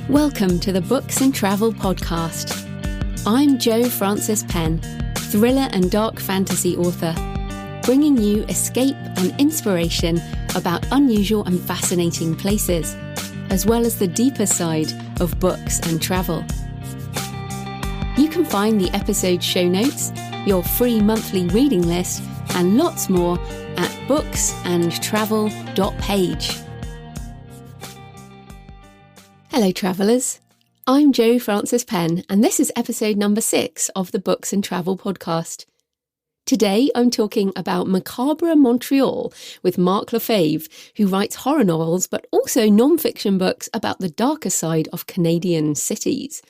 Welcome to the Books and Travel Podcast. I'm Jo Frances Penn, thriller and dark fantasy author, bringing you escape and inspiration about unusual and fascinating places, as well as the deeper side of books and travel. You can find the episode show notes, your free monthly reading list, and lots more at booksandtravel.page. Hello travellers, I'm Jo Frances Penn and this is episode number 6 of the Books and Travel Podcast. Today I'm talking about Macabre Montreal with Mark Lefebvre, who writes horror novels but also non-fiction books about the darker side of Canadian cities.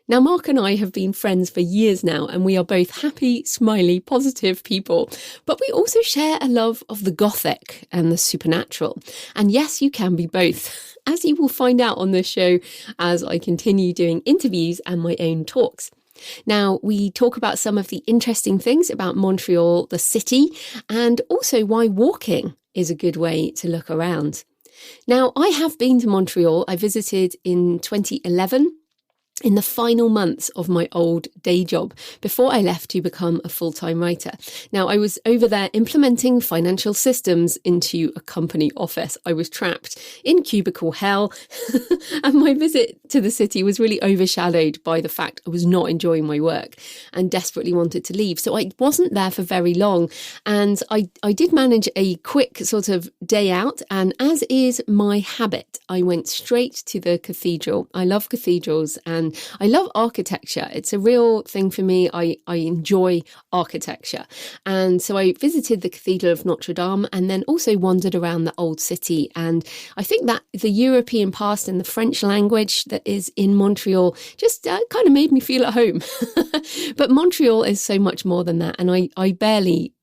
Now, Mark and I have been friends for years now, and we are both happy, smiley, positive people. But we also share a love of the gothic and the supernatural. And yes, you can be both, as you will find out on this show as I continue doing interviews and my own talks. Now, we talk about some of the interesting things about Montreal, the city, and also why walking is a good way to look around. Now, I have been to Montreal. I visited in 2011. In the final months of my old day job before I left to become a full-time writer. Now, I was over there implementing financial systems into a company office. I was trapped in cubicle hell and my visit to the city was really overshadowed by the fact I was not enjoying my work and desperately wanted to leave. So I wasn't there for very long and I did manage a quick sort of day out, and as is my habit, I went straight to the cathedral. I love cathedrals and I love architecture. It's a real thing for me. I enjoy architecture. And so I visited the Cathedral of Notre Dame and then also wandered around the old city. And I think that the European past and the French language that is in Montreal just kind of made me feel at home. But Montreal is so much more than that. And I barely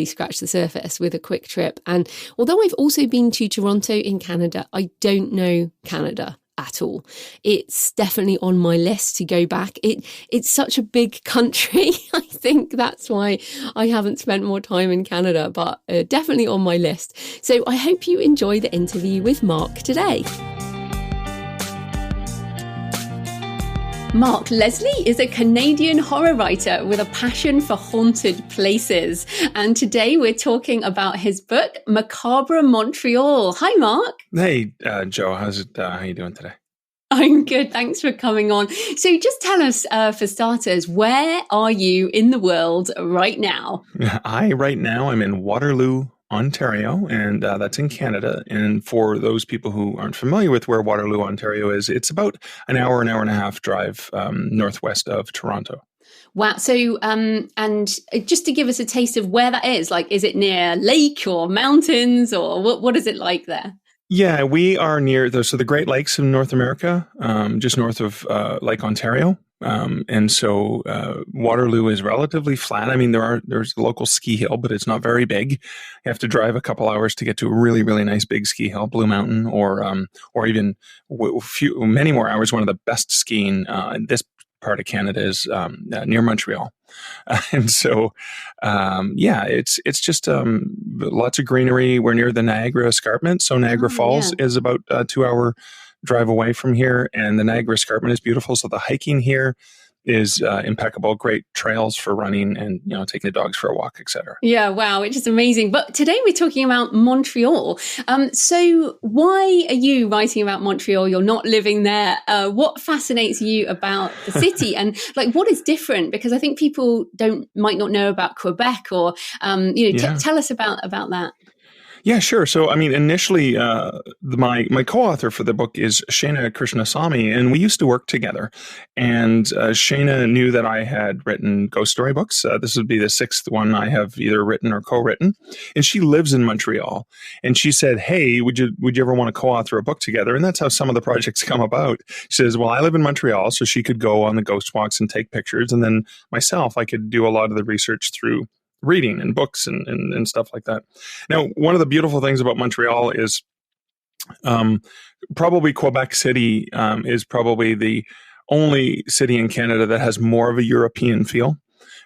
scratched the surface with a quick trip. And although I've also been to Toronto in Canada, I don't know Canada at all. It's definitely on my list to go back. It's such a big country. I think that's why I haven't spent more time in Canada, but definitely on my list. So I hope you enjoy the interview with Mark today. Mark Leslie is a Canadian horror writer with a passion for haunted places. And today we're talking about his book, Macabre Montreal. Hi, Mark. Hey, Jo. How you doing today? I'm good. Thanks for coming on. So just tell us, for starters, where are you in the world right now? Right now, I'm in Waterloo, Ontario, and that's in Canada. And for those people who aren't familiar with where Waterloo, Ontario is, it's about an hour and a half drive northwest of Toronto. Wow. So, and just to give us a taste of where that is, like, is it near lake or mountains or what is it like there? Yeah, we are near the Great Lakes of North America, just north of Lake Ontario. And so Waterloo is relatively flat. I mean, there's a local ski hill, but it's not very big. You have to drive a couple hours to get to a really, really nice big ski hill, Blue Mountain, or even many more hours. One of the best skiing in this part of Canada is near Montreal. And so, it's just lots of greenery. We're near the Niagara Escarpment. So Niagara Falls is about a 2-hour drive away from here. And the Niagara Escarpment is beautiful. So the hiking here is impeccable. Great trails for running and, taking the dogs for a walk, etc. Yeah, wow, which is amazing. But today we're talking about Montreal. So why are you writing about Montreal? You're not living there. What fascinates you about the city? And what is different? Because I think people might not know about Quebec or, tell us about that. Yeah, sure. So, I mean, initially, my co-author for the book is Shana Krishnasamy, and we used to work together. And Shana knew that I had written ghost story books. This would be the 6th one I have either written or co-written. And she lives in Montreal. And she said, "Hey, would you ever want to co-author a book together?" And that's how some of the projects come about. She says, "Well, I live in Montreal, so she could go on the ghost walks and take pictures, and then myself, I could do a lot of the research through reading and books and stuff like that." Now, one of the beautiful things about Montreal is probably Quebec City is probably the only city in Canada that has more of a European feel.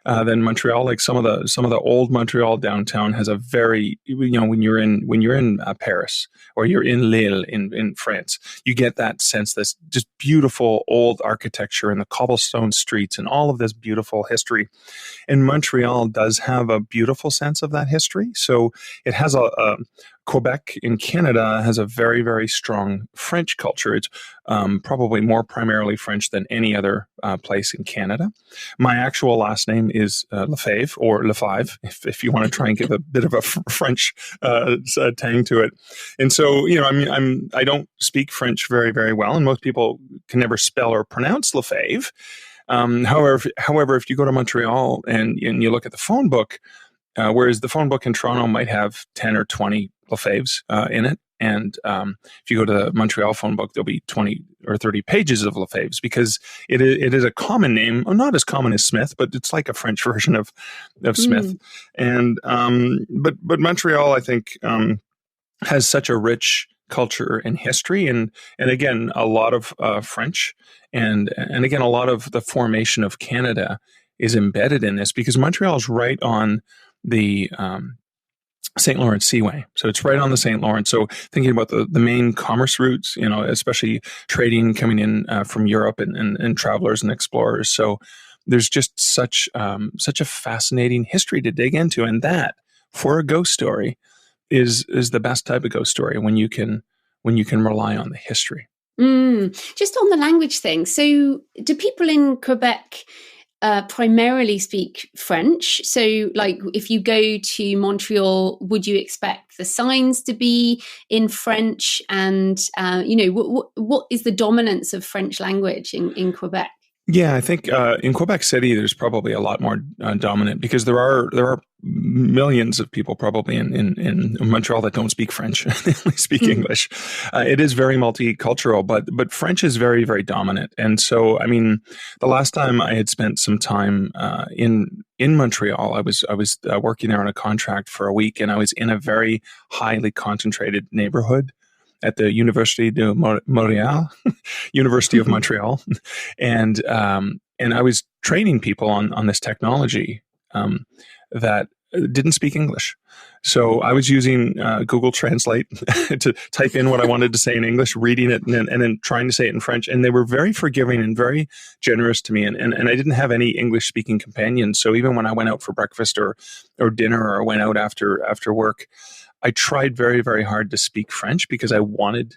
than Montreal. Like some of the old Montreal downtown has a very, when you're in Paris or you're in Lille in France, you get that sense, this just beautiful old architecture and the cobblestone streets and all of this beautiful history. And Montreal does have a beautiful sense of that history. So it has Quebec in Canada has a very, very strong French culture. It's probably more primarily French than any other place in Canada. My actual last name is Lefebvre, or Lefebvre, if you want to try and give a bit of a French tang to it. And so, I don't speak French very, very well, and most people can never spell or pronounce Lefebvre. However, if you go to Montreal and you look at the phone book, whereas the phone book in Toronto might have 10 or 20 Lefebvres in it, and if you go to the Montreal phone book, there'll be 20 or 30 pages of Lefebvres, because it is a common name, not as common as Smith, but it's like a French version of Smith. And but Montreal, I think, has such a rich culture and history, and again, a lot of French, and again, a lot of the formation of Canada is embedded in this, because Montreal is right on the St. Lawrence Seaway. So it's right on the St. Lawrence. So thinking about the main commerce routes, especially trading coming in from Europe and travelers and explorers. So there's just such a fascinating history to dig into, and that, for a ghost story, is the best type of ghost story when you can rely on the history. Just on the language thing. So do people in Quebec primarily speak French? So like if you go to Montreal, would you expect the signs to be in French? And, what is the dominance of French language in Quebec? Yeah, I think in Quebec City, there's probably a lot more dominant, because there are millions of people probably in Montreal that don't speak French. They only speak English. It is very multicultural, but French is very, very dominant. And so, I mean, the last time I had spent some time in Montreal, I was working there on a contract for a week, and I was in a very highly concentrated neighborhood at the Université de Montréal, University of Montreal, and I was training people on this technology that didn't speak English. So I was using Google Translate to type in what I wanted to say in English, reading it, and then trying to say it in French. And they were very forgiving and very generous to me. And I didn't have any English-speaking companions. So even when I went out for breakfast or dinner, or went out after work, I tried very, very hard to speak French, because I wanted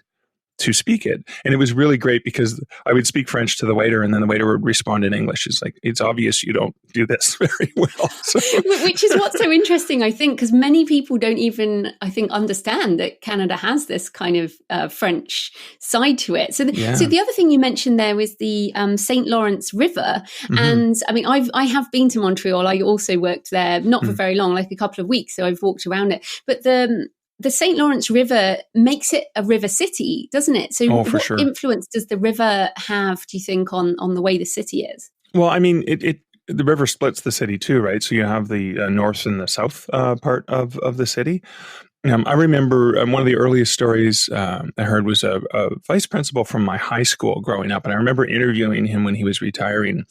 to speak it. And it was really great, because I would speak French to the waiter, and then the waiter would respond in English. It's like, it's obvious you don't do this very well. So. Which is what's so interesting, I think, because many people don't even, I think, understand that Canada has this kind of French side to it. So the other thing you mentioned there was the St. Lawrence River. And I mean, I have been to Montreal. I also worked there, not for very long, like a couple of weeks. So I've walked around it. But the St. Lawrence River makes it a river city, doesn't it? So what influence does the river have, do you think, on the way the city is? Well, I mean, the river splits the city too, right? So you have the north and the south part of the city. I remember one of the earliest stories I heard was a vice principal from my high school growing up. And I remember interviewing him when he was retiring.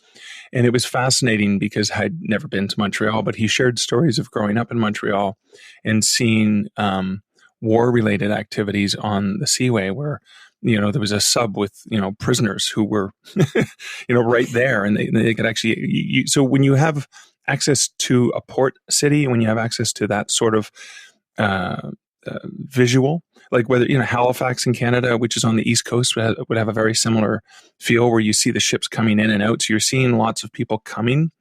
And it was fascinating, because I'd never been to Montreal, but he shared stories of growing up in Montreal and seeing war-related activities on the Seaway, where there was a sub with prisoners who were right there, and they could actually. So when you have access to a port city, when you have access to that sort of visual, like whether Halifax in Canada, which is on the East Coast, would have a very similar feel, where you see the ships coming in and out. So you're seeing lots of people coming,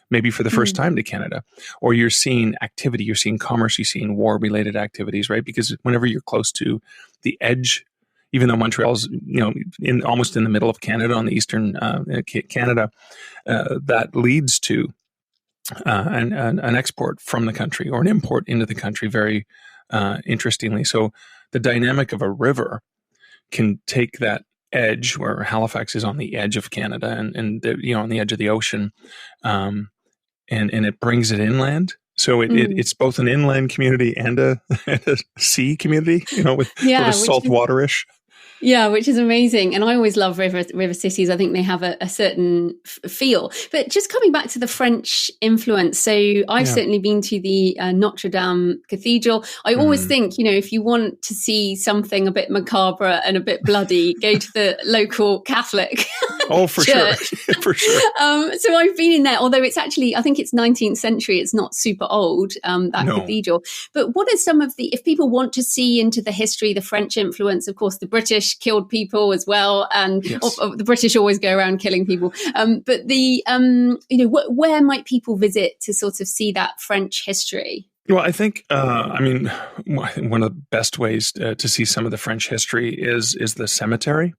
maybe for the first time, to Canada, or you're seeing activity, you're seeing commerce, you're seeing war-related activities, right? Because whenever you're close to the edge, even though Montreal's almost in the middle of Canada, on the eastern Canada, that leads to an export from the country, or an import into the country, very interestingly. So the dynamic of a river can take that edge, where Halifax is on the edge of Canada and on the edge of the ocean, and it brings it inland. So it's both an inland community and a sea community, with sort of saltwaterish. Yeah, which is amazing. And I always love river cities. I think they have a certain feel. But just coming back to the French influence, so I've Yeah. certainly been to the Notre Dame Cathedral. I always think, if you want to see something a bit macabre and a bit bloody, go to the local Catholic Oh, for sure. church. For sure. So I've been in there, although it's actually, I think it's 19th century. It's not super old, that No. cathedral. But what are some of if people want to see into the history, the French influence, of course, the British killed people as well. And Yes. the British always go around killing people. But where might people visit to sort of see that French history? Well, I think, one of the best ways to see some of the French history is the cemetery.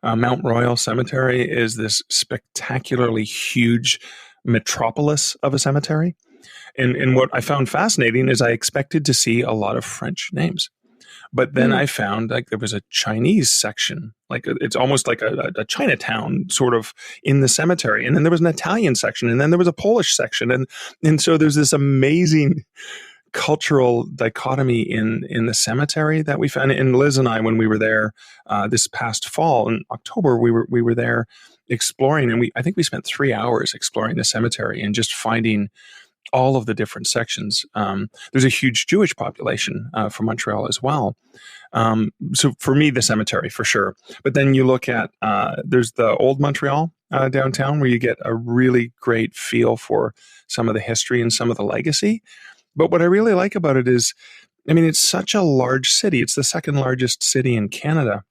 Mount Royal Cemetery is this spectacularly huge metropolis of a cemetery. And what I found fascinating is I expected to see a lot of French names. But then I found like there was a Chinese section, like it's almost like a Chinatown sort of in the cemetery. And then there was an Italian section, and then there was a Polish section. And so there's this amazing cultural dichotomy in the cemetery that we found. And Liz and I, when we were there this past fall in October, we were there exploring, and I think we spent 3 hours exploring the cemetery and just finding all of the different sections. There's a huge Jewish population from Montreal as well. So for me, the cemetery for sure. But then you look at, there's the old Montreal downtown, where you get a really great feel for some of the history and some of the legacy. But what I really like about it is, I mean, it's such a large city. It's the second largest city in Canada.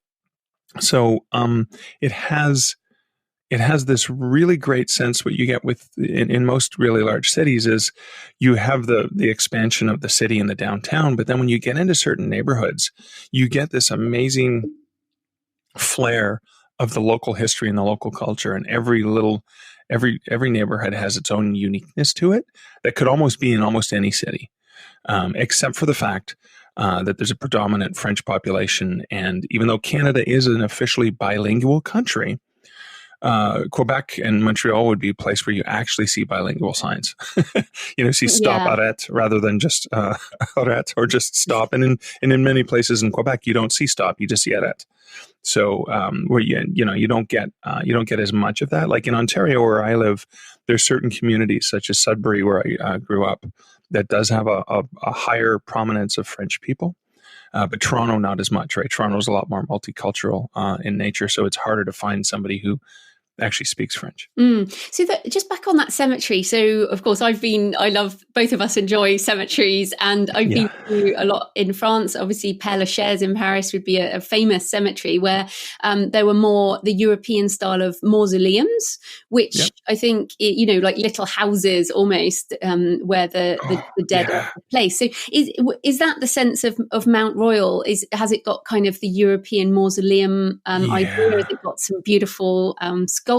So it has this really great sense. What you get in most really large cities is you have the expansion of the city in the downtown, but then when you get into certain neighborhoods, you get this amazing flair of the local history and the local culture, and every neighborhood has its own uniqueness to it that could almost be in almost any city, except for the fact that there's a predominant French population. And even though Canada is an officially bilingual country, Quebec and Montreal would be a place where you actually see bilingual signs. See stop arrête rather than just arrête or just stop. And in many places in Quebec, you don't see stop, you just see arrête. So where you don't get as much of that. Like in Ontario, where I live, there's certain communities such as Sudbury, where I grew up, that does have a higher prominence of French people. But Toronto, not as much, right? Toronto's a lot more multicultural in nature, so it's harder to find somebody who actually speaks French. So just back on that cemetery. So of course I love, both of us enjoy cemeteries, and I've been to a lot in France. Obviously Père Lachaise in Paris would be a famous cemetery where there were more the European style of mausoleums, which I think, like little houses almost, where the dead are placed. So is that the sense of Mount Royal? Has it got kind of the European mausoleum idea? Has it got some beautiful sculptures?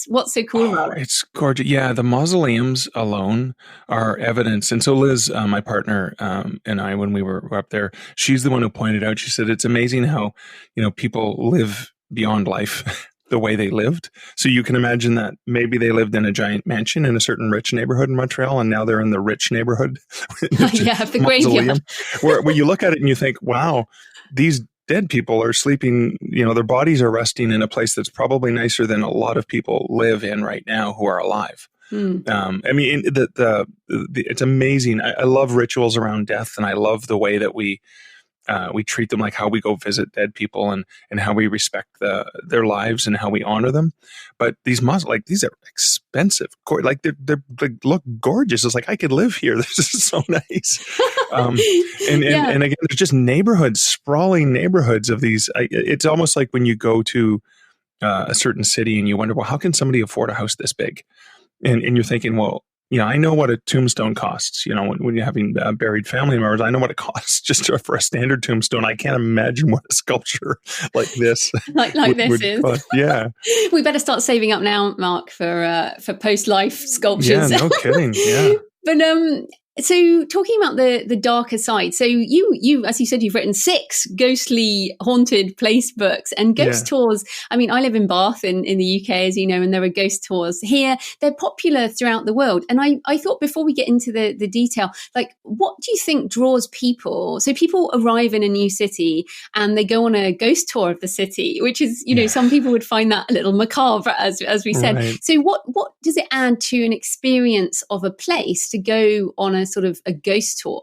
What's so cool about it? It's gorgeous. Yeah, the mausoleums alone are evidence. And so Liz, my partner, and I, when we were up there, she's the one who pointed out, she said, it's amazing how, people live beyond life the way they lived. So you can imagine that maybe they lived in a giant mansion in a certain rich neighborhood in Montreal, and now they're in the rich neighborhood. The graveyard. where you look at it and you think, wow, these dead people are sleeping, their bodies are resting in a place that's probably nicer than a lot of people live in right now who are alive. I mean, it's amazing. I love rituals around death, and I love the way that we treat them, like how we go visit dead people and how we respect their lives and how we honor them. But these these are expensive. Like they look gorgeous. It's like, I could live here. This is so nice. And again, there's just neighborhoods, sprawling neighborhoods of these. It's almost like when you go to a certain city and you wonder, well, how can somebody afford a house this big? And you're thinking, well, I know what a tombstone costs, when you're having buried family members. I know what it costs just for a standard tombstone. I can't imagine what a sculpture like this would cost. Yeah. We better start saving up now, Mark, for post-life sculptures. Yeah, no kidding. Yeah. But So talking about the darker side, so you as you said, you've written 6 ghostly haunted place books and ghost tours. I mean, I live in Bath in the UK, as you know, and there are ghost tours here. They're popular throughout the world. And I thought before we get into the detail, like, what do you think draws people? So people arrive in a new city and they go on a ghost tour of the city, which is, you know, some people would find that a little macabre, as we said. Right. So what does it add to an experience of a place to go on a sort of a ghost tour?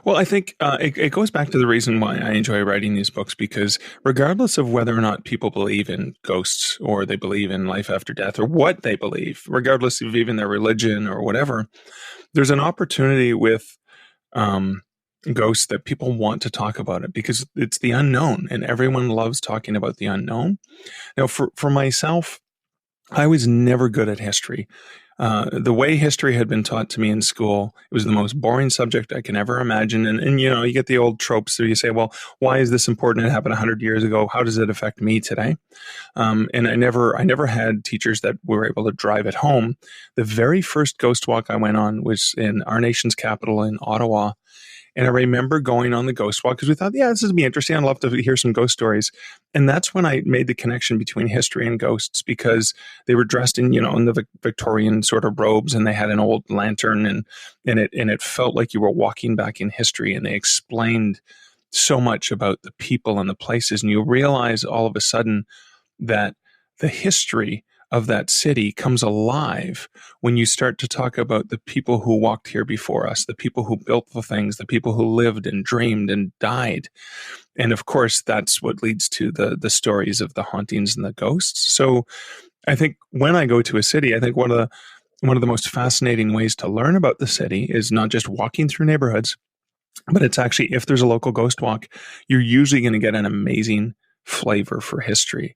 Well, I think it goes back to the reason why I enjoy writing these books, because regardless of whether or not people believe in ghosts or they believe in life after death or what they believe, regardless of even their religion or whatever, there's an opportunity with ghosts that people want to talk about it because it's the unknown and everyone loves talking about the unknown. Now, for myself, I was never good at history. The way history had been taught to me in school, it was the most boring subject I can ever imagine. And you know, you get the old tropes there. You say, well, why is this important? It happened 100 years ago. How does it affect me today? And I never had teachers that were able to drive it home. The very first ghost walk I went on was in our nation's capital in Ottawa. And I remember going on the ghost walk because we thought, yeah, this would be interesting. I'd love to hear some ghost stories. And that's when I made the connection between history and ghosts, because they were dressed in, you know, in the Victorian sort of robes, and they had an old lantern, and it felt like you were walking back in history, and they explained so much about the people and the places. And you realize all of a sudden that the history of that city comes alive when you start to talk about the people who walked here before us, the people who built the things, the people who lived and dreamed and died. And of course, that's what leads to the stories of the hauntings and the ghosts. So I think when I go to a city, I think one of the most fascinating ways to learn about the city is not just walking through neighborhoods, but it's actually, if there's a local ghost walk, you're usually going to get an amazing flavor for history.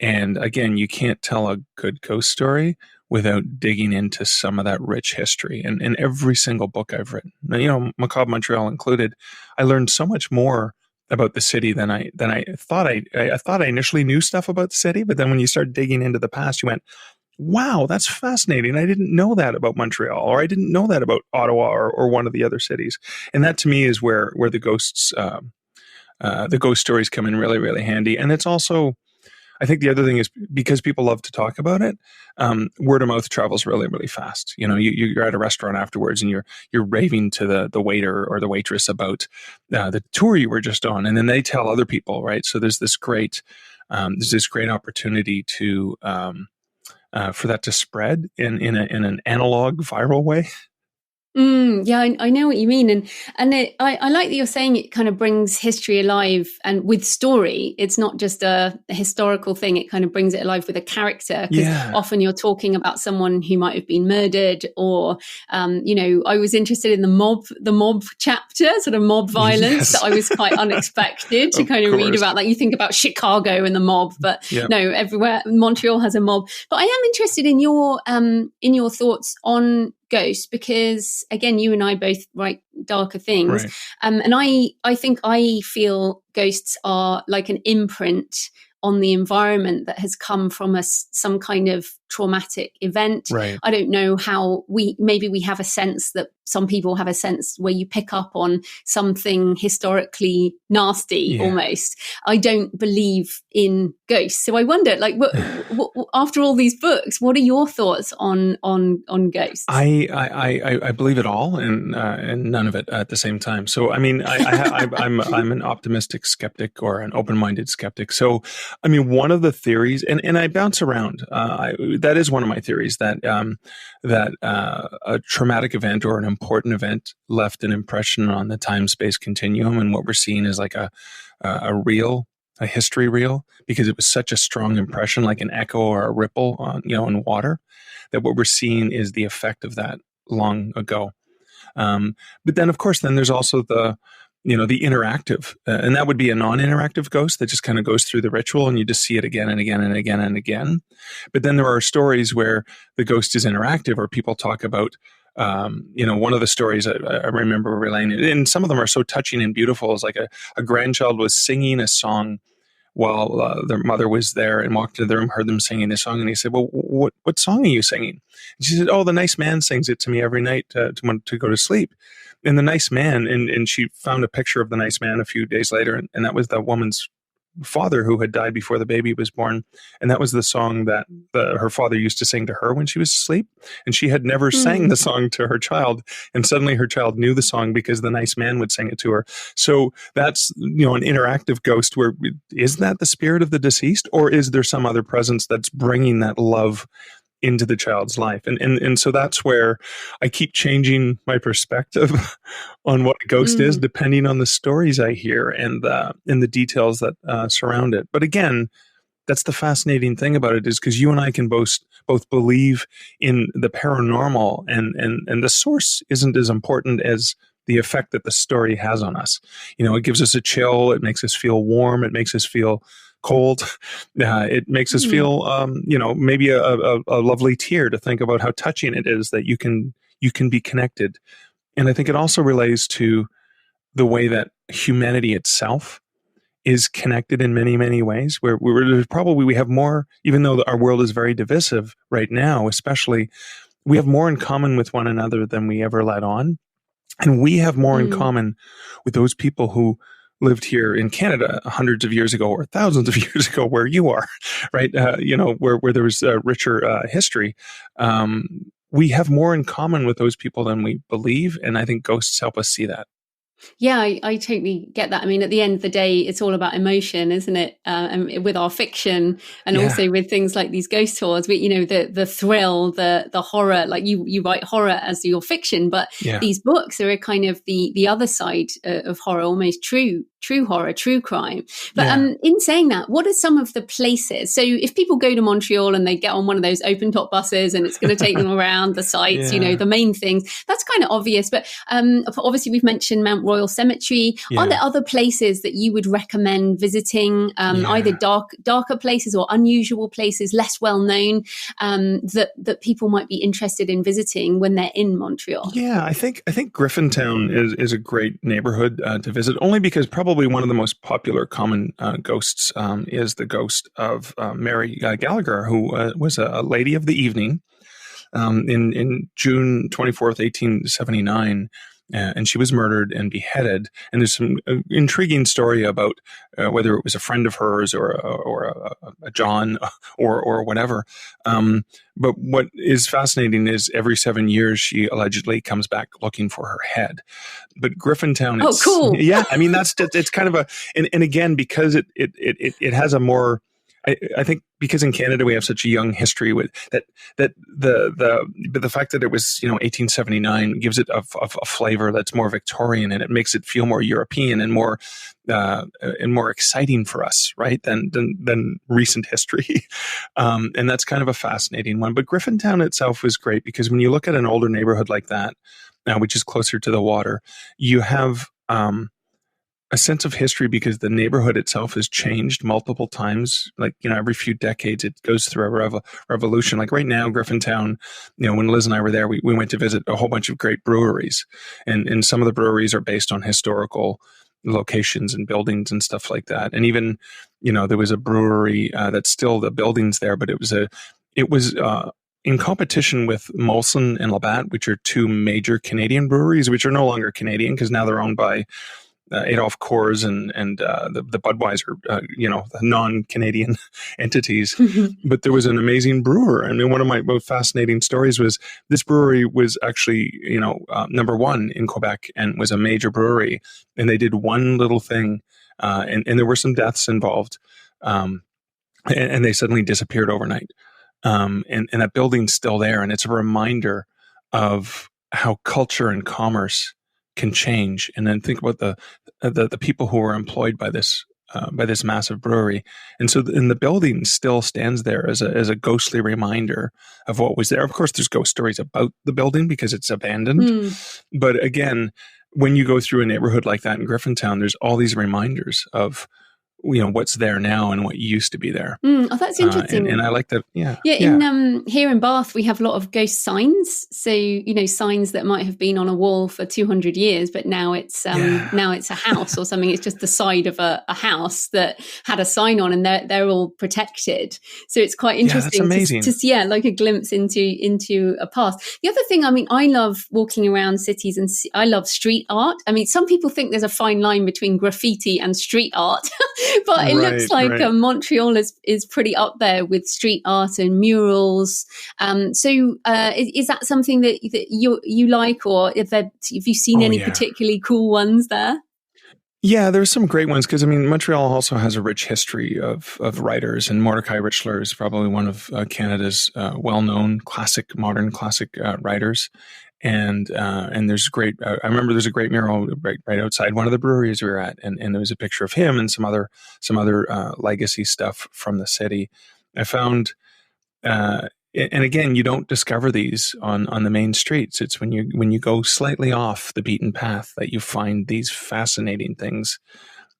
And again, you can't tell a good ghost story without digging into some of that rich history. And in every single book I've written, you know, Macabre Montreal included, I learned so much more about the city than I thought. I thought I initially knew stuff about the city, but then when you start digging into the past, you went, wow, that's fascinating. I didn't know that about Montreal, or I didn't know that about Ottawa or one of the other cities. And that to me is where the ghost stories come in really, really handy. And it's also, I think the other thing is, because people love to talk about it, word of mouth travels really, really fast. You know, you're at a restaurant afterwards and you're raving to the waiter or the waitress about the tour you were just on, and then they tell other people, right? So there's this great opportunity to for that to spread in an analog viral way. Yeah, I know what you mean, and I like that you're saying it kind of brings history alive, and with story, it's not just a historical thing. It kind of brings it alive with a character, because often you're talking about someone who might have been murdered, or you know, I was interested in the mob chapter, sort of mob violence. That I was quite unexpected to kind of read about. Like, you think about Chicago and the mob, but no, everywhere Montreal has a mob. But I am interested in your thoughts on ghosts, because again, you and I both write darker things, and I think I feel ghosts are like an imprint on the environment that has come from some kind of traumatic event. I don't know how maybe we have a sense that some people have a sense where you pick up on something historically nasty almost. I don't believe in ghosts. So I wonder, like, what, after all these books, what are your thoughts on ghosts? I believe it all and none of it at the same time. So, I mean, I'm an optimistic skeptic or an open-minded skeptic. So, I mean, one of the theories, and I bounce around, that is one of my theories, that a traumatic event or an important event left an impression on the time-space continuum, and what we're seeing is like a history reel, because it was such a strong impression, like an echo or a ripple on, you know, in water, that what we're seeing is the effect of that long ago. But then, of course, then there's also the interactive, and that would be a non-interactive ghost that just kind of goes through the ritual and you just see it again and again and again and again. But then there are stories where the ghost is interactive, or people talk about, one of the stories I remember relaying, and some of them are so touching and beautiful, is like a grandchild was singing a song while their mother was there, and walked into the room, heard them singing this song, and he said, "Well, what song are you singing?" And she said, "Oh, the nice man sings it to me every night to go to sleep." And the nice man, and she found a picture of the nice man a few days later, and that was the woman's father who had died before the baby was born. And that was the song that her father used to sing to her when she was asleep. And she had never sang the song to her child. And suddenly her child knew the song because the nice man would sing it to her. So that's, an interactive ghost where, is that the spirit of the deceased, or is there some other presence that's bringing that love into the child's life? And so that's where I keep changing my perspective on what a ghost is, depending on the stories I hear and the details that surround it. But again, that's the fascinating thing about it, is because you and I can both believe in the paranormal, and the source isn't as important as the effect that the story has on us. It gives us a chill. It makes us feel warm. It makes us feel cold. It makes us feel, maybe a lovely tear to think about how touching it is that you can be connected. And I think it also relates to the way that humanity itself is connected in many, many ways, where we have more, even though our world is very divisive right now, especially, we have more in common with one another than we ever let on. And we have more in common with those people who lived here in Canada hundreds of years ago or thousands of years ago, where you are, right? Where there was a richer history. We have more in common with those people than we believe. And I think ghosts help us see that. Yeah, I totally get that. I mean, at the end of the day, it's all about emotion, isn't it? And with our fiction, and also with things like these ghost tours, the thrill, the horror. Like you write horror as your fiction, but these books are a kind of the other side of horror, almost true horror, true crime. But in saying that, what are some of the places? So if people go to Montreal and they get on one of those open top buses and it's going to take them around the sites, the main things, that's kind of obvious. But obviously we've mentioned Mount Royal Cemetery. Are there other places that you would recommend visiting, either darker places or unusual places, less well known, that people might be interested in visiting when they're in Montreal? Yeah, I think Griffintown is a great neighborhood to visit, only because probably one of the most popular common ghosts is the ghost of Mary Gallagher, who was a lady of the evening in June 24th, 1879. And she was murdered and beheaded. And there's some intriguing story about whether it was a friend of hers or a John or whatever. But what is fascinating is every 7 years she allegedly comes back looking for her head. But Griffintown, cool. Yeah, I mean it's kind of a and again, because it has a more, I think, because in Canada we have such a young history with that but the fact that it was 1879 gives it a flavor that's more Victorian, and it makes it feel more European and more exciting for us, right, than recent history. And that's kind of a fascinating one. But Griffintown itself was great because when you look at an older neighborhood like that, which is closer to the water, you have a sense of history because the neighborhood itself has changed multiple times. Like, every few decades it goes through a revolution. Like right now, Griffintown, when Liz and I were there, we went to visit a whole bunch of great breweries, and some of the breweries are based on historical locations and buildings and stuff like that. And even, there was a brewery that's still the buildings there, but it was in competition with Molson and Labatt, which are two major Canadian breweries, which are no longer Canadian because now they're owned by Adolf Coors and the Budweiser, the non-Canadian entities. But there was an amazing brewer. I mean, one of my most fascinating stories was this brewery was actually, number one in Quebec and was a major brewery. And they did one little thing, and there were some deaths involved, and they suddenly disappeared overnight. And that building's still there, and it's a reminder of how culture and commerce can change. And then think about the people who were employed by this massive brewery. And so the building still stands there as a ghostly reminder of what was there. Of course, there's ghost stories about the building because it's abandoned. But again, when you go through a neighborhood like that in Griffintown, there's all these reminders of what's there now and what used to be there. Oh, that's interesting. And I like that. Yeah. In here in Bath, we have a lot of ghost signs. So, signs that might have been on a wall for 200 years, but now it's a house or something. It's just the side of a house that had a sign on, and they're all protected. So it's quite interesting. That's amazing. to see, like a glimpse into a past. The other thing, I love walking around cities, and I love street art. Some people think there's a fine line between graffiti and street art, but it looks like Montreal is pretty up there with street art and murals. So is that something that you like, or have you seen any particularly cool ones there? Yeah, there's some great ones because Montreal also has a rich history of writers, and Mordecai Richler is probably one of Canada's well-known modern classic writers. And there's great. I remember there's a great mural right outside one of the breweries we were at, and there was a picture of him and some other legacy stuff from the city. I found, and again, you don't discover these on the main streets. It's when you go slightly off the beaten path that you find these fascinating things,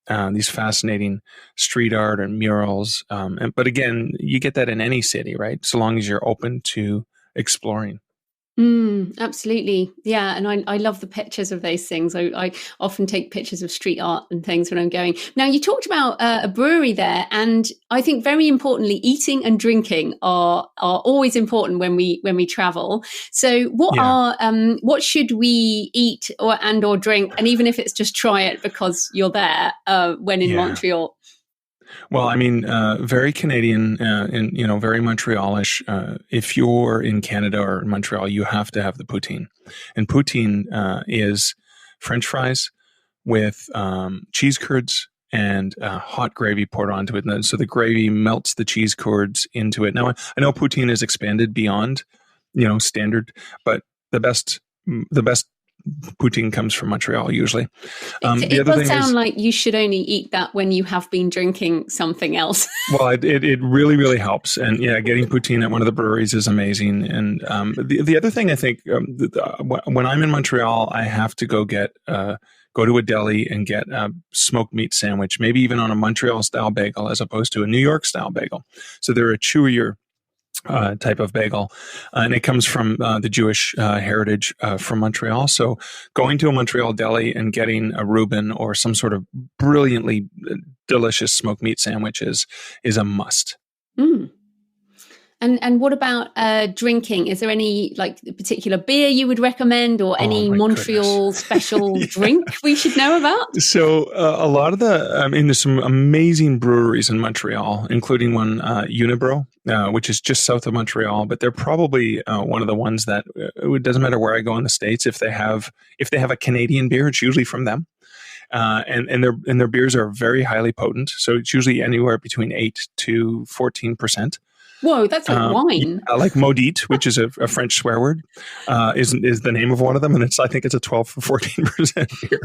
these fascinating street art and murals. But again, you get that in any city, right? So long as you're open to exploring. Absolutely. Yeah. And I love the pictures of those things. I often take pictures of street art and things when I'm going. Now, you talked about a brewery there, and I think very importantly, eating and drinking are always important when we travel. So what should we eat or drink? And even if it's just try it because you're there when in Montreal. Well, very Canadian and, very Montrealish. If you're in Canada or Montreal, you have to have the poutine. And poutine is French fries with cheese curds and hot gravy poured onto it. And so the gravy melts the cheese curds into it. Now, I know poutine is expanded beyond, standard, but the best poutine comes from Montreal usually. It does sound like you should only eat that when you have been drinking something else. Well, it really, really helps. And getting poutine at one of the breweries is amazing. And the other thing I think, when I'm in Montreal, I have to go to a deli and get a smoked meat sandwich, maybe even on a Montreal style bagel as opposed to a New York style bagel. So they're a chewier type of bagel, and it comes from the Jewish heritage from Montreal. So going to a Montreal deli and getting a Reuben or some sort of brilliantly delicious smoked meat sandwich is a must. And what about drinking? Is there any particular beer you would recommend, or any Montreal special drink we should know about? So a lot of there's some amazing breweries in Montreal, including one Unibroue, which is just south of Montreal. But they're probably one of the ones that it doesn't matter where I go in the States, if they have a Canadian beer, it's usually from them. And their beers are very highly potent. So it's usually anywhere between 8 to 14%. Whoa, that's like wine. Like maudite, which is a French swear word, is the name of one of them, and I think it's a 12 or 14% beer.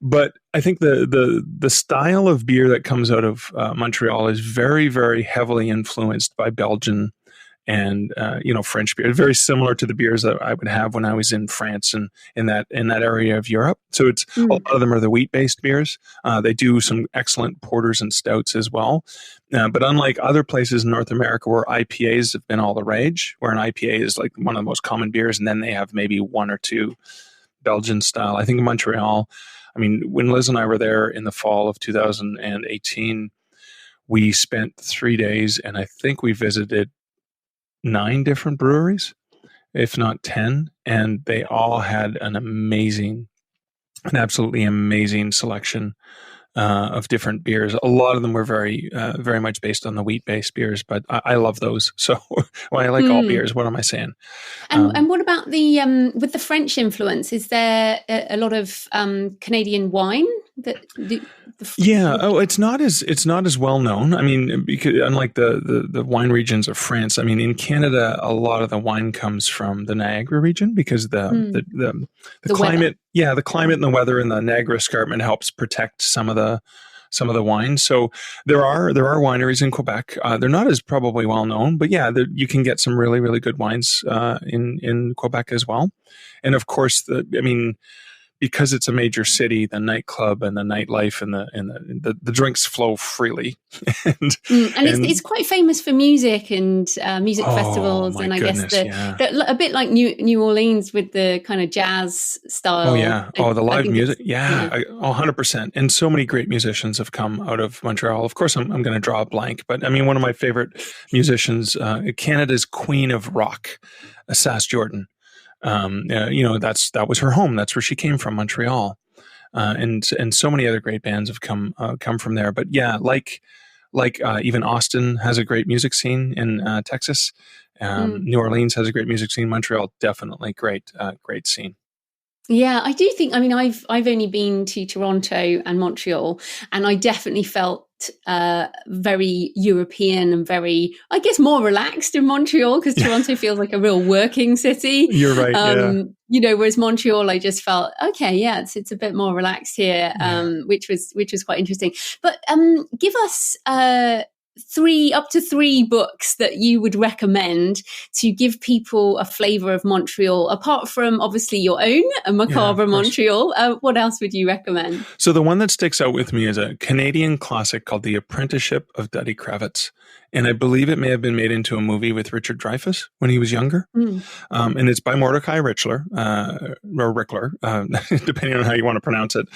But I think the style of beer that comes out of Montreal is very, very heavily influenced by Belgian and French beer, very similar to the beers that I would have when I was in France and in that area of Europe. So it's a lot of them are the wheat-based beers. They do some excellent porters and stouts as well. But unlike other places in North America where IPAs have been all the rage, where an IPA is like one of the most common beers, and then they have maybe one or two Belgian style. I think in Montreal, when Liz and I were there in the fall of 2018, we spent 3 days, and I think we visited 9 different breweries, if not 10, and they all had an absolutely amazing selection of different beers. A lot of them were very, very much based on the wheat-based beers, but I love those. So I like all beers. What am I saying? And what about with the French influence? Is there a lot of Canadian wine it's not as well known. Because unlike the wine regions of France, in Canada, a lot of the wine comes from the Niagara region because the climate, the climate and the weather in the Niagara Escarpment helps protect some of the wine. So there are wineries in Quebec. They're not as probably well known, but you can get some really, really good wines in Quebec as well. And of course, because it's a major city, the nightclub and the nightlife and the drinks flow freely. and And it's quite famous for music and music oh festivals, my and I guess goodness, yeah. a bit like New Orleans with the kind of jazz Oh style. yeah. Oh, the I live think music. it's Yeah, 100%. And so many great musicians have come out of Montreal. Of course, I'm going to draw a blank, but I mean, one of my favorite musicians, Canada's Queen of Rock, Sass Jordan. That was her home. That's where she came from, Montreal. And so many other great bands have come from there. But yeah, even Austin has a great music scene in Texas. New Orleans has a great music scene. Montreal, definitely great scene. Yeah, I do think. I mean, I've only been to Toronto and Montreal, and I definitely felt very European and very, I guess, more relaxed in Montreal, because Toronto feels like a real working city. You're right. Yeah. Whereas Montreal, I just felt okay. Yeah, it's a bit more relaxed here, which was quite interesting. But give us up to three books that you would recommend to give people a flavor of Montreal, apart from obviously your own, Macabre Montreal. What else would you recommend? So the one that sticks out with me is a Canadian classic called The Apprenticeship of Duddy Kravitz. And I believe it may have been made into a movie with Richard Dreyfuss when he was younger. And it's by Mordecai Richler, or Rickler, depending on how you want to pronounce it.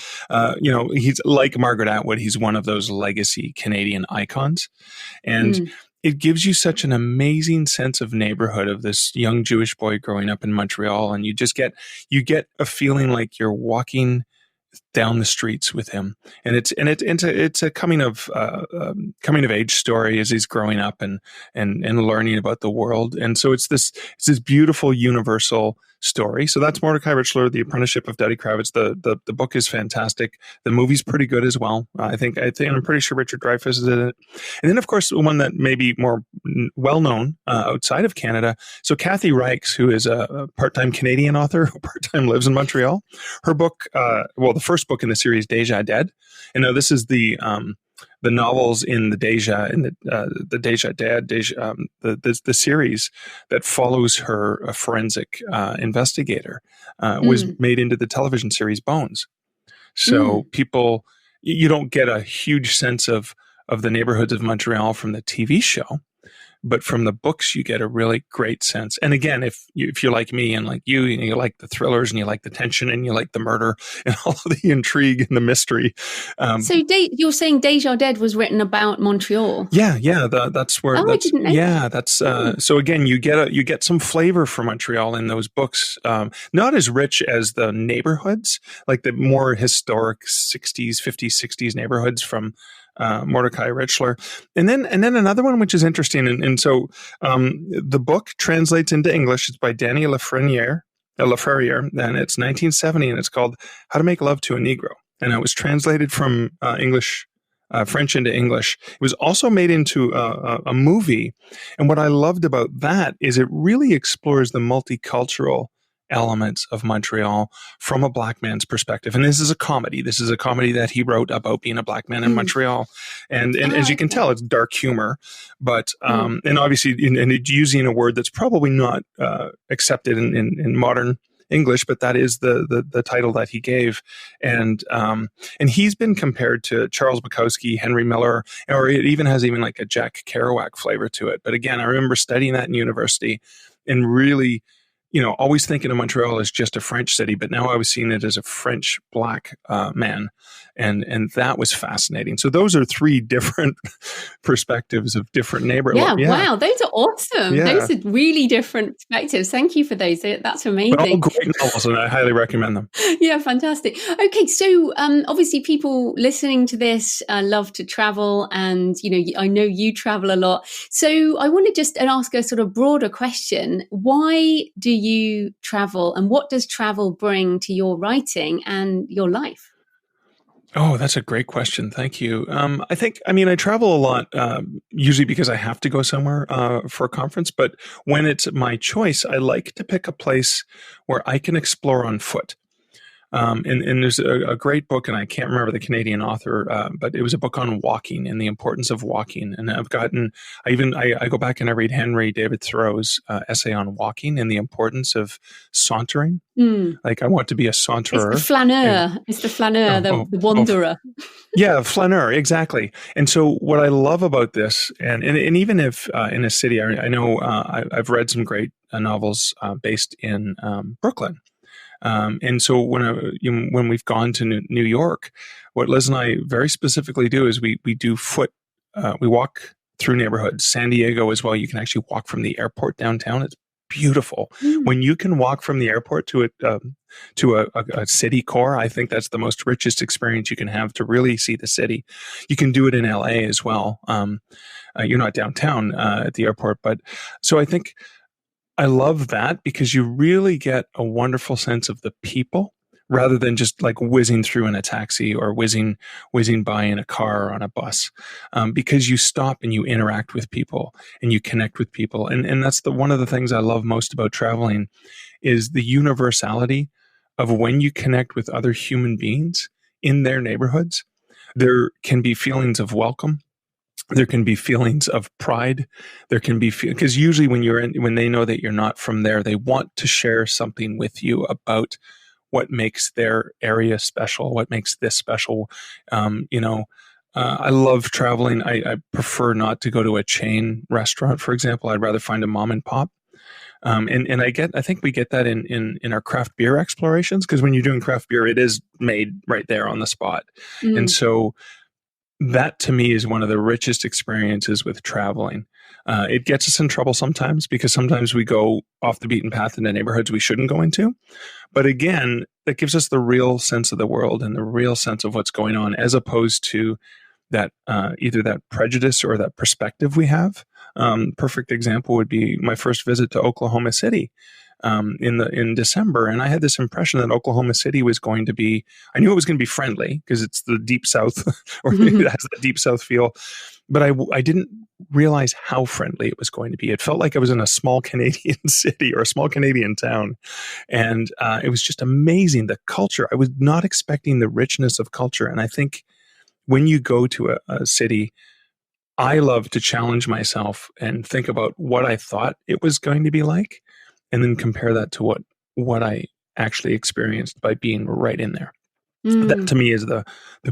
He's like Margaret Atwood. He's one of those legacy Canadian icons. And it gives you such an amazing sense of neighborhood of this young Jewish boy growing up in Montreal. And you get a feeling like you're walking down the streets with him, and it's a coming of age story as he's growing up and learning about the world. And so it's this beautiful universal story. So that's Mordecai Richler, The Apprenticeship of Duddy Kravitz. The book is fantastic. The movie's pretty good as well. I'm pretty sure Richard Dreyfuss is in it. And then of course one that may be more well known outside of Canada. So Kathy Reichs, who is a part-time Canadian author who part-time lives in Montreal, her book, the first book in the series, Deja Dead. And now this is the novels in the Deja, in the Deja Dead, the series that follows her, a forensic investigator, was made into the television series Bones. So people, you don't get a huge sense of the neighborhoods of Montreal from the TV show, but from the books, you get a really great sense. And again, if you're like me and like you, and you like the thrillers and you like the tension and you like the murder and all of the intrigue and the mystery. So you're saying Deja Dead was written about Montreal? Yeah. That's where. Oh, I didn't know. Yeah, that's so again, you get some flavor from Montreal in those books. Not as rich as the neighborhoods, like the more historic 50s, 60s neighborhoods from Mordecai Richler. And then another one which is interesting, and so the book translates into English. It's by Danny Lafreniere, and it's 1970, and it's called How to Make Love to a Negro. And it was translated from French into English. It was also made into a movie. And what I loved about that is it really explores the multicultural elements of Montreal from a black man's perspective. And this is a comedy. This is a comedy that he wrote about being a black man in Montreal. And as you can tell, it's dark humor, but, and obviously, and it's using a word that's probably not accepted in modern English, but that is the title that he gave. And he's been compared to Charles Bukowski, Henry Miller, or it even has like a Jack Kerouac flavor to it. But again, I remember studying that in university and really, always thinking of Montreal as just a French city, but now I was seeing it as a French black man. And that was fascinating. So those are three different perspectives of different neighborhoods. Yeah, wow, those are awesome. Yeah. Those are really different perspectives. Thank you for those. That's amazing. All great novels, and I highly recommend them. Yeah, fantastic. Okay, so obviously people listening to this love to travel, and I know you travel a lot. So I want to just ask a sort of broader question. Why do you travel, and what does travel bring to your writing and your life? Oh, that's a great question. Thank you. I travel a lot, usually because I have to go somewhere for a conference. But when it's my choice, I like to pick a place where I can explore on foot. And there's a great book, and I can't remember the Canadian author, but it was a book on walking and the importance of walking. And I go back and I read Henry David Thoreau's essay on walking and the importance of sauntering. Like, I want to be a saunterer. It's the flaneur, the wanderer. Yeah, flaneur, exactly. And so what I love about this, and even if in a city, I know I've read some great novels based in Brooklyn. And so when we've gone to New York, what Liz and I very specifically do is we walk through neighborhoods. San Diego as well. You can actually walk from the airport downtown. It's beautiful. When you can walk from the airport to a city core, I think that's the most richest experience you can have to really see the city. You can do it in LA as well. You're not downtown at the airport, but so I think I love that because you really get a wonderful sense of the people rather than just like whizzing through in a taxi or whizzing by in a car or on a bus, because you stop and you interact with people and you connect with people. And that's one of the things I love most about traveling is the universality of when you connect with other human beings in their neighborhoods. There can be feelings of welcome. There can be feelings of pride. There can be because usually when they know that you're not from there, they want to share something with you about what makes their area special, what makes this special. I love traveling. I prefer not to go to a chain restaurant, for example. I'd rather find a mom and pop. And I think we get that in our craft beer explorations, because when you're doing craft beer, it is made right there on the spot. And so that to me is one of the richest experiences with traveling. It gets us in trouble sometimes because sometimes we go off the beaten path into neighborhoods we shouldn't go into. But again, that gives us the real sense of the world and the real sense of what's going on, as opposed to that either that prejudice or that perspective we have. Perfect example would be my first visit to Oklahoma City in December, and I had this impression that Oklahoma City was going to be. I knew it was going to be friendly because it's the deep South, or it has the deep South feel. But I didn't realize how friendly it was going to be. It felt like I was in a small Canadian city or a small Canadian town, and it was just amazing. The culture, I was not expecting the richness of culture, and I think when you go to a city, I love to challenge myself and think about what I thought it was going to be like, and then compare that to what I actually experienced by being right in there. That to me is the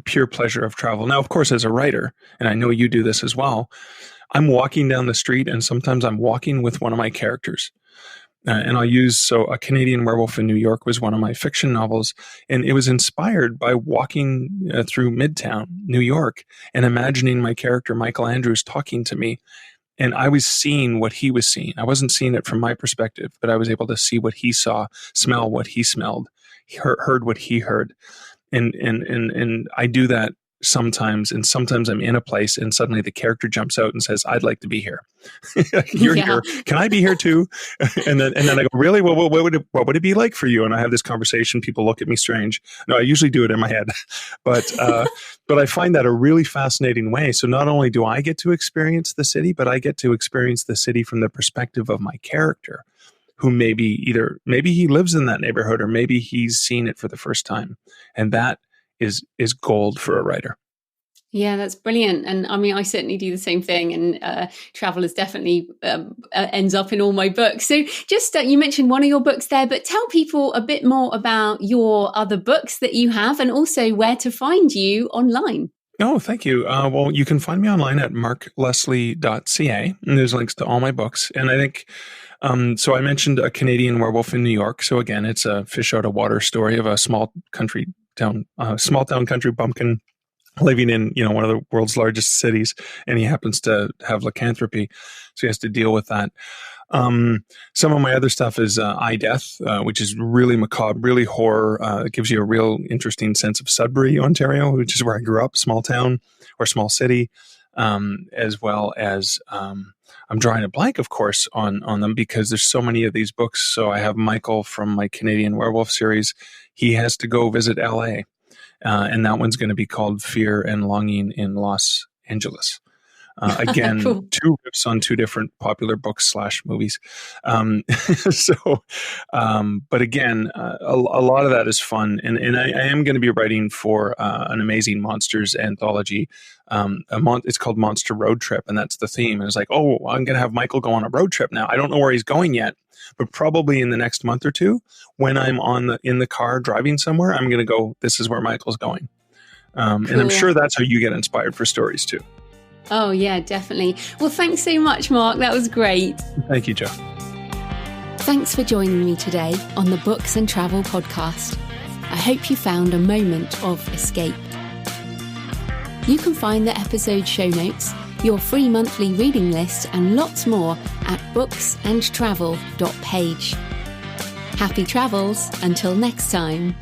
pure pleasure of travel. Now, of course, as a writer, and I know you do this as well, I'm walking down the street and sometimes I'm walking with one of my characters. And I'll use, A Canadian Werewolf in New York was one of my fiction novels, and it was inspired by walking through Midtown, New York, and imagining my character, Michael Andrews, talking to me. And I was seeing what he was seeing. I wasn't seeing it from my perspective, but I was able to see what he saw, smell what he smelled, heard what he heard. And I do that sometimes, and sometimes I'm in a place and suddenly the character jumps out and says, "I'd like to be here." You're here. Can I be here too? And then I go, "Really? Well, what would it be like for you?" And I have this conversation. People look at me strange. No, I usually do it in my head, but I find that a really fascinating way. So not only do I get to experience the city, but I get to experience the city from the perspective of my character, who maybe he lives in that neighborhood, or maybe he's seen it for the first time. And that is gold for a writer. Yeah, that's brilliant. And I mean, I certainly do the same thing, and travel is definitely ends up in all my books. So just you mentioned one of your books there, but tell people a bit more about your other books that you have, and also where to find you online. Oh, thank you. Well, you can find me online at markleslie.ca, and there's links to all my books. And I think, so I mentioned A Canadian Werewolf in New York. So again, it's a fish out of water story of a small town country bumpkin living in, one of the world's largest cities, and he happens to have lycanthropy, so he has to deal with that. Some of my other stuff is I, Death, which is really macabre, really horror. It gives you a real interesting sense of Sudbury, Ontario, which is where I grew up, small town or small city, as well as I'm drawing a blank, of course, on them because there's so many of these books. So I have Michael from my Canadian Werewolf series. He has to go visit LA. And that one's going to be called Fear and Longing in Los Angeles. Again, Cool. 2 riffs on 2 different popular books / movies. But again, a lot of that is fun. And I am going to be writing for an amazing monsters anthology. It's called Monster Road Trip, and that's the theme. And it's like, oh, I'm going to have Michael go on a road trip now. I don't know where he's going yet, but probably in the next month or 2, when I'm in the car driving somewhere, I'm going to go, this is where Michael's going. Cool. And I'm sure that's how you get inspired for stories too. Oh, yeah, definitely. Well, thanks so much, Mark. That was great. Thank you, Jo. Thanks for joining me today on the Books and Travel podcast. I hope you found a moment of escape. You can find the episode show notes, your free monthly reading list, and lots more at booksandtravel.page. Happy travels until next time.